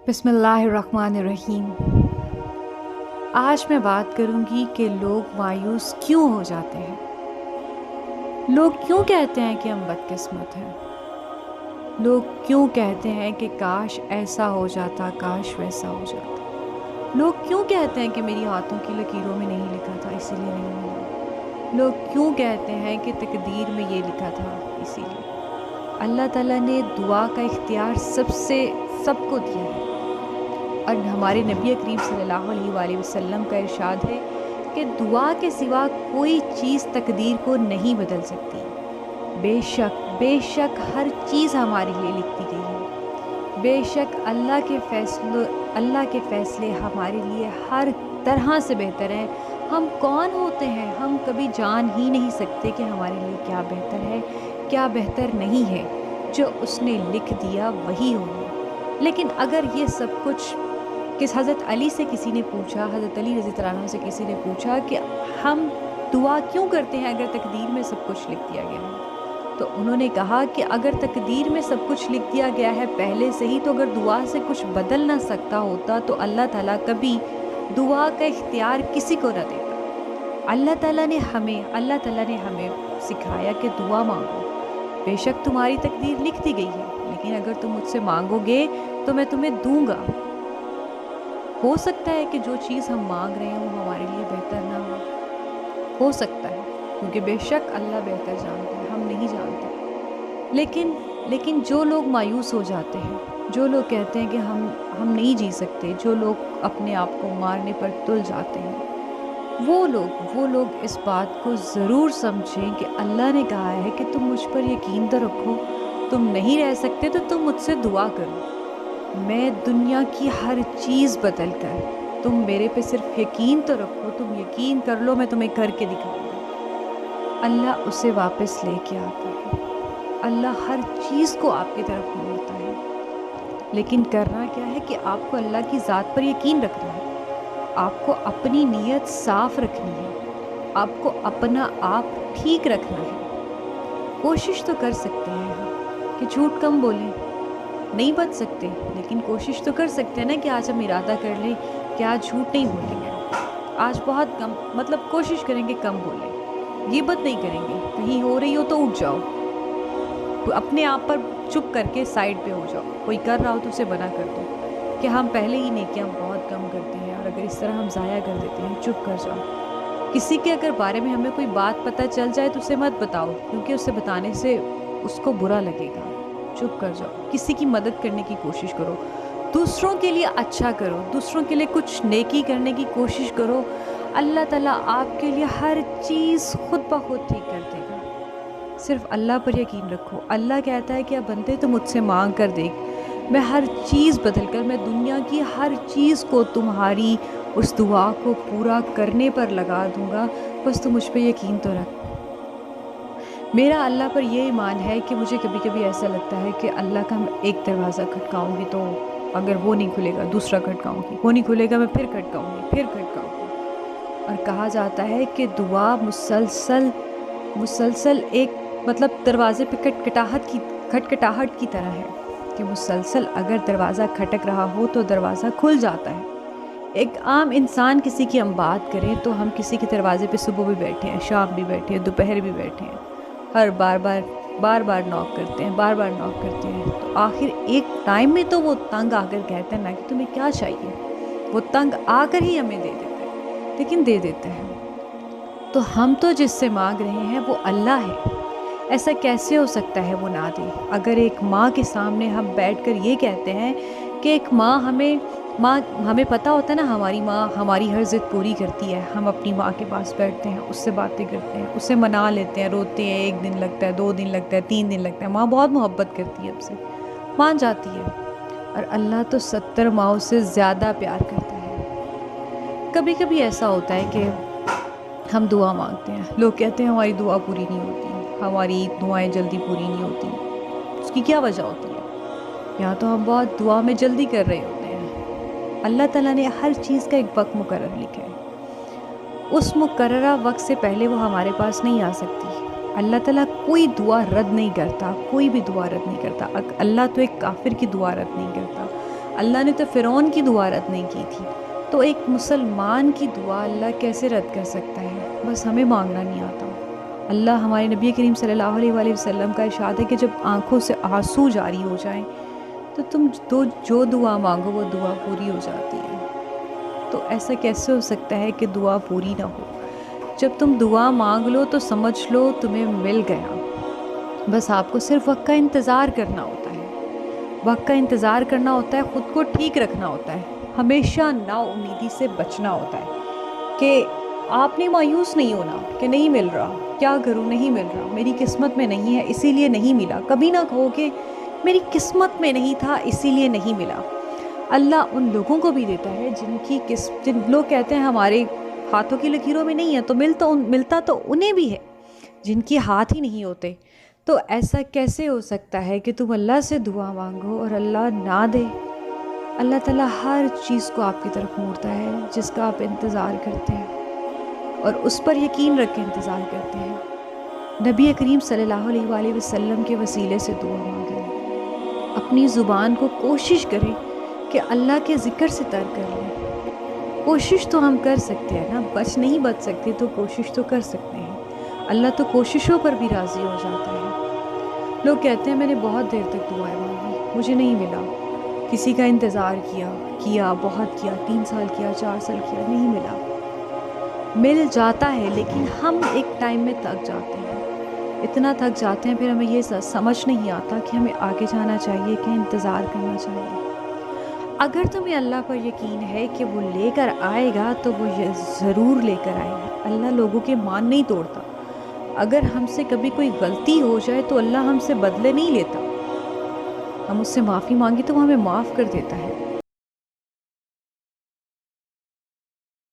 بسم اللہ الرحمن الرحیم۔ آج میں بات کروں گی کہ لوگ مایوس کیوں ہو جاتے ہیں۔ لوگ کیوں کہتے ہیں کہ ہم بدقسمت ہیں۔ لوگ کیوں کہتے ہیں کہ کاش ایسا ہو جاتا، کاش ویسا ہو جاتا۔ لوگ کیوں کہتے ہیں کہ میری ہاتھوں کی لکیروں میں نہیں لکھا تھا اسی لیے نہیں ملا۔ لوگ کیوں کہتے ہیں کہ تقدیر میں یہ لکھا تھا اسی لیے۔ اللہ تعالیٰ نے دعا کا اختیار سب کو دیا ہے، اور ہمارے نبی کریم صلی اللہ علیہ وآلہ وسلم کا ارشاد ہے کہ دعا کے سوا کوئی چیز تقدیر کو نہیں بدل سکتی۔ بے شک ہر چیز ہمارے لیے لکھتی گئی ہے۔ بے شک اللہ کے فیصلے ہمارے لیے ہر طرح سے بہتر ہیں۔ ہم کون ہوتے ہیں، ہم کبھی جان ہی نہیں سکتے کہ ہمارے لیے کیا بہتر ہے، کیا بہتر نہیں ہے۔ جو اس نے لکھ دیا وہی ہوگا۔ لیکن اگر یہ سب کچھ حضرت علی سے کسی نے پوچھا، حضرت علی رضی اللہ عنہ سے کسی نے پوچھا کہ ہم دعا کیوں کرتے ہیں اگر تقدیر میں سب کچھ لکھ دیا گیا ہے، تو انہوں نے کہا کہ اگر تقدیر میں سب کچھ لکھ دیا گیا ہے پہلے سے ہی، تو اگر دعا سے کچھ بدل نہ سکتا ہوتا تو اللہ تعالیٰ کبھی دعا کا اختیار کسی کو نہ دیتا۔ اللہ تعالیٰ نے ہمیں سکھایا کہ دعا مانگو۔ بے شک تمہاری تقدیر لکھ دی گئی ہے، لیکن اگر تم مجھ سے مانگو گے تو میں تمہیں دوں گا۔ ہو سکتا ہے کہ جو چیز ہم مانگ رہے ہیں وہ ہمارے لیے بہتر نہ ہو سکتا ہے، کیونکہ بے شک اللہ بہتر جانتا ہے، ہم نہیں جانتے۔ لیکن جو لوگ مایوس ہو جاتے ہیں، جو لوگ کہتے ہیں کہ ہم نہیں جی سکتے، جو لوگ اپنے آپ کو مارنے پر تل جاتے ہیں، وہ لوگ اس بات کو ضرور سمجھیں کہ اللہ نے کہا ہے کہ تم مجھ پر یقین تو رکھو، تم نہیں رہ سکتے تو تم مجھ سے دعا کرو، میں دنیا کی ہر چیز بدل کر، تم میرے پہ صرف یقین تو رکھو، تم یقین کر لو، میں تمہیں کر کے دکھاؤں گا۔ اللہ اسے واپس لے کے آتا ہے، اللہ ہر چیز کو آپ کی طرف موڑتا ہے، لیکن کرنا کیا ہے کہ آپ کو اللہ کی ذات پر یقین رکھنا ہے، آپ کو اپنی نیت صاف رکھنی ہے، آپ کو اپنا آپ ٹھیک رکھنا ہے۔ کوشش تو کر سکتے ہیں ہم کہ جھوٹ کم بولیں، نہیں بچ سکتے، لیکن کوشش تو کر سکتے ہیں نا کہ آج ہم ارادہ کر لیں کہ آج جھوٹ نہیں بولیں گے، آج بہت کم، کوشش کریں گے کم بولیں، غیبت نہیں کریں گے، کہیں ہو رہی ہو تو اٹھ جاؤ، اپنے آپ پر چپ کر کے سائڈ پہ ہو جاؤ، کوئی کر رہا ہو تو اسے منع کر دو کہ ہم پہلے ہی نیکیاں بہت کم کرتے ہیں، اور اگر اس طرح ہم ضائع کر دیتے ہیں، چپ کر جاؤ۔ کسی کے اگر بارے میں ہمیں کوئی بات پتہ چل جائے تو اسے مت بتاؤ، کیونکہ اسے بتانے سے اس کو برا لگے گا، چپ کر جاؤ۔ کسی کی مدد کرنے کی کوشش کرو، دوسروں کے لیے اچھا کرو، دوسروں کے لیے کچھ نیکی کرنے کی کوشش کرو، اللہ تعالیٰ آپ کے لیے ہر چیز خود بخود ٹھیک کر دے گا۔ صرف اللہ پر یقین رکھو۔ اللہ کہتا ہے کہ اب بندے تو مجھ سے مانگ کر دیکھ، میں ہر چیز بدل کر، میں دنیا کی ہر چیز کو تمہاری اس دعا کو پورا کرنے پر لگا دوں گا، بس تو مجھ پہ یقین تو رکھ۔ میرا اللہ پر یہ ایمان ہے کہ مجھے کبھی کبھی ایسا لگتا ہے کہ اللہ کا میں ایک دروازہ کھٹکاؤں گی تو اگر وہ نہیں کھلے گا دوسرا کھٹکاؤں گی، وہ نہیں کھلے گا میں پھر کھٹکاؤں گی، پھر کھٹکاؤں گی۔ اور کہا جاتا ہے کہ دعا مسلسل ایک دروازے پہ کھٹکھٹاہٹ کی طرح ہے، کہ مسلسل اگر دروازہ کھٹک رہا ہو تو دروازہ کھل جاتا ہے۔ ایک عام انسان کسی کی ہم بات کریں تو ہم کسی کے دروازے پہ صبح بھی بیٹھے ہیں، شام بھی بیٹھے ہیں، دوپہر بھی بیٹھے ہیں، ہر بار نوک کرتے ہیں، تو آخر ایک ٹائم میں تو وہ تنگ آ کر کہتا ہے نا کہ تمہیں کیا چاہیے، وہ تنگ آ کر ہی ہمیں دے دیتا ہے، لیکن دے دیتا ہے۔ تو ہم تو جس سے مانگ رہے ہیں وہ اللہ ہے، ایسا کیسے ہو سکتا ہے وہ نہ دے؟ اگر ایک ماں کے سامنے ہم بیٹھ کر یہ کہتے ہیں کہ ایک ماں ہمیں پتہ ہوتا ہے نا، ہماری ماں ہماری ہر ضد پوری کرتی ہے، ہم اپنی ماں کے پاس بیٹھتے ہیں، اس سے باتیں کرتے ہیں، اسے منا لیتے ہیں، روتے ہیں، 1 دن لگتا ہے، 2 دن لگتا ہے، 3 دن لگتا ہے، ماں بہت محبت کرتی ہے ہم سے، مان جاتی ہے۔ اور اللہ تو 70 ماؤں سے زیادہ پیار کرتا ہے۔ کبھی کبھی ایسا ہوتا ہے کہ ہم دعا مانگتے ہیں، لوگ کہتے ہیں ہماری دعا پوری نہیں ہوتی، ہماری دعائیں جلدی پوری نہیں ہوتی، اس کی کیا وجہ ہوتی ہے؟ یا تو ہم بہت دعا میں جلدی کر رہے ہوتے ہیں۔ اللہ تعالیٰ نے ہر چیز کا ایک وقت مقرر لکھا ہے، اس مقررہ وقت سے پہلے وہ ہمارے پاس نہیں آ سکتی۔ اللہ تعالیٰ کوئی دعا رد نہیں کرتا، کوئی بھی دعا رد نہیں کرتا۔ اللہ تو ایک کافر کی دعا رد نہیں کرتا، اللہ نے تو فرعون کی دعا رد نہیں کی تھی، تو ایک مسلمان کی دعا اللہ کیسے رد کر سکتا ہے؟ بس ہمیں مانگنا نہیں آتا۔ اللہ، ہمارے نبی کریم صلی اللہ علیہ وآلہ وسلم کا ارشاد ہے کہ جب آنکھوں سے آنسو جاری ہو جائیں تو تم جو دعا مانگو وہ دعا پوری ہو جاتی ہے۔ تو ایسا کیسے ہو سکتا ہے کہ دعا پوری نہ ہو؟ جب تم دعا مانگ لو تو سمجھ لو تمہیں مل گیا، بس آپ کو صرف وقت کا انتظار کرنا ہوتا ہے۔ وقت کا انتظار کرنا ہوتا ہے، خود کو ٹھیک رکھنا ہوتا ہے، ہمیشہ نا امیدی سے بچنا ہوتا ہے کہ آپ نے مایوس نہیں ہونا کہ نہیں مل رہا، کیا کروں، نہیں مل رہا، میری قسمت میں نہیں ہے اسی لیے نہیں ملا۔ کبھی نہ کہو کہ میری قسمت میں نہیں تھا اسی لیے نہیں ملا۔ اللہ ان لوگوں کو بھی دیتا ہے جن لوگ کہتے ہیں ہمارے ہاتھوں کی لکیروں میں نہیں ہے، تو ملتا تو انہیں بھی ہے جن کے ہاتھ ہی نہیں ہوتے۔ تو ایسا کیسے ہو سکتا ہے کہ تم اللہ سے دعا مانگو اور اللہ نہ دے؟ اللہ تعالیٰ ہر چیز کو آپ کی طرف موڑتا ہے جس کا آپ انتظار کرتے ہیں، اور اس پر یقین رکھ کے انتظار کرتے ہیں۔ نبی کریم صلی اللہ علیہ وآلہ وسلم کے وسیلے سے دعا مانگیں، اپنی زبان کو کوشش کریں کہ اللہ کے ذکر سے تر کر لیں۔ کوشش تو ہم کر سکتے ہیں نا، نہیں بچ سکتے تو کوشش تو کر سکتے ہیں۔ اللہ تو کوششوں پر بھی راضی ہو جاتا ہے۔ لوگ کہتے ہیں میں نے بہت دیر تک دعائیں مانگی، مجھے نہیں ملا، کسی کا انتظار کیا بہت کیا، 3 سال کیا، 4 سال کیا، نہیں ملا۔ مل جاتا ہے لیکن ہم ایک ٹائم میں تھک جاتے ہیں، اتنا تھک جاتے ہیں، پھر ہمیں یہ سمجھ نہیں آتا کہ ہمیں آگے جانا چاہیے کہ انتظار کرنا چاہیے۔ اگر تمہیں اللہ پر یقین ہے کہ وہ لے کر آئے گا تو وہ ضرور لے کر آئے گا۔ اللہ لوگوں کے مان نہیں توڑتا۔ اگر ہم سے کبھی کوئی غلطی ہو جائے تو اللہ ہم سے بدلے نہیں لیتا، ہم اس سے معافی مانگی تو وہ ہمیں معاف کر دیتا ہے۔